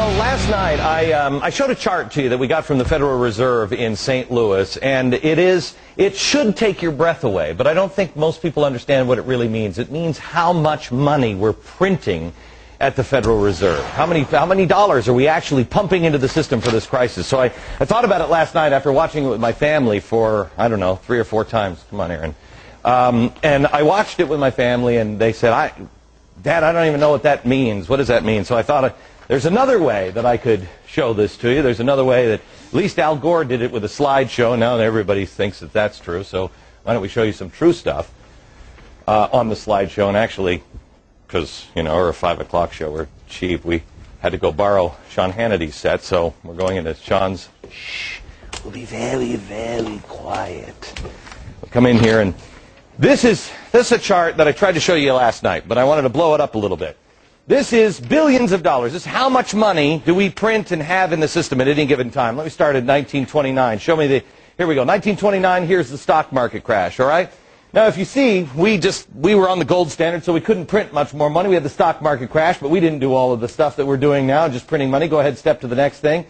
Well, last night I showed a chart to you that we got from the Federal Reserve in St. Louis, and it should take your breath away, but I don't think most people understand what it really means. It means how much money we're printing at the Federal Reserve. How many dollars are we actually pumping into the system for this crisis? So I thought about it last night after watching it with my family for, I don't know, 3 or 4 times. Come on, Aaron. And I watched it with my family, and they said, Dad, I don't even know what that means. What does that mean? So I thought, there's another way that I could show this to you. There's another way that, at least Al Gore did it with a slideshow, and now everybody thinks that that's true. So why don't we show you some true stuff on the slideshow? And actually, because, you know, we're a 5 o'clock show, we're cheap, we had to go borrow Sean Hannity's set, so we're going into Sean's. Shh, we'll be very, very quiet. We'll come in here, and this is a chart that I tried to show you last night, but I wanted to blow it up a little bit. This is billions of dollars. This is how much money do we print and have in the system at any given time. Let me start at 1929. Show me here we go. 1929, here's the stock market crash, all right? Now, if you see, we were on the gold standard, so we couldn't print much more money. We had the stock market crash, but we didn't do all of the stuff that we're doing now, just printing money. Go ahead, step to the next thing.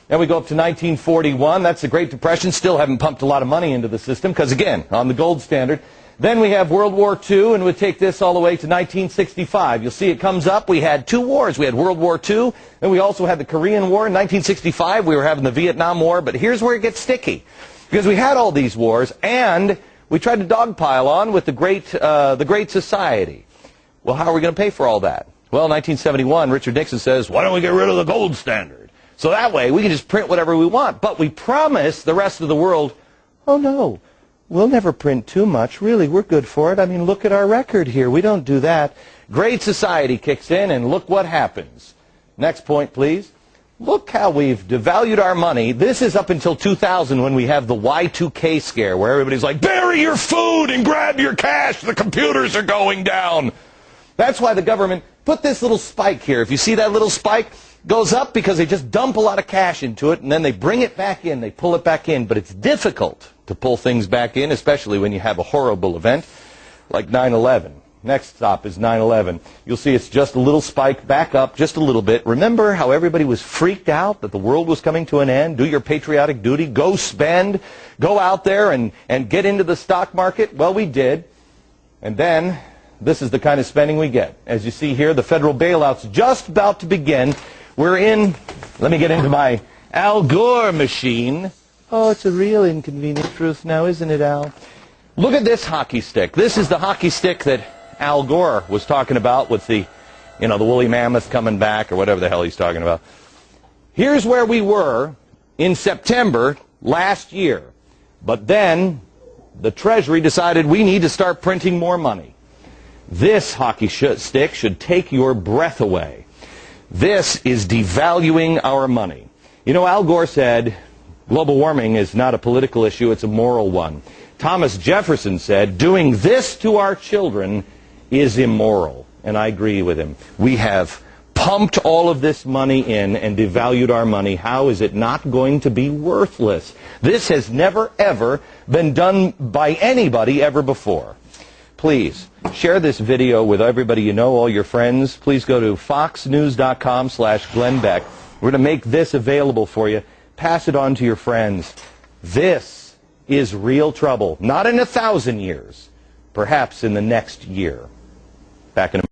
Then we go up to 1941. That's the Great Depression. Still haven't pumped a lot of money into the system because, again, on the gold standard. Then we have World War II, and we take this all the way to 1965. You'll see it comes up. We had 2 wars. We had World War II, and we also had the Korean War. In 1965, we were having the Vietnam War, but here's where it gets sticky. Because we had all these wars, and we tried to dogpile on with the Great Society. Well, how are we going to pay for all that? Well, in 1971, Richard Nixon says, why don't we get rid of the gold standard? So that way, we can just print whatever we want. But we promise the rest of the world, oh, no. We'll never print too much. Really, we're good for it. I mean, look at our record here. We don't do that. Great Society kicks in, and look what happens. Next point, please. Look how we've devalued our money. This is up until 2000 when we have the Y2K scare, where everybody's like, bury your food and grab your cash. The computers are going down. That's why the government put this little spike here. If you see that little spike, goes up because they just dump a lot of cash into it, and then they bring it back in. They pull it back in. But it's difficult to pull things back in, especially when you have a horrible event like 9/11. Next stop is 9/11. You'll see it's just a little spike back up just a little bit. Remember how everybody was freaked out that the world was coming to an end? Do your patriotic duty. Go spend. Go out there and get into the stock market. Well, we did. And then this is the kind of spending we get. As you see here, the federal bailout's just about to begin. We're in, let me get into my Al Gore machine. Oh, it's a real inconvenient truth now, isn't it, Al? Look at this hockey stick. This is the hockey stick that Al Gore was talking about with the woolly mammoth coming back or whatever the hell he's talking about. Here's where we were in September last year. But then the Treasury decided we need to start printing more money. This hockey stick should take your breath away. This is devaluing our money. You know, Al Gore said global warming is not a political issue, it's a moral one. Thomas Jefferson said doing this to our children is immoral. And I agree with him. We have pumped all of this money in and devalued our money. How is it not going to be worthless? This has never, ever been done by anybody ever before. Please share this video with everybody you know, all your friends. Please go to foxnews.com/Glenn Beck. We're going to make this available for you. Pass it on to your friends. This is real trouble. Not in 1,000 years. Perhaps in the next year. Back in a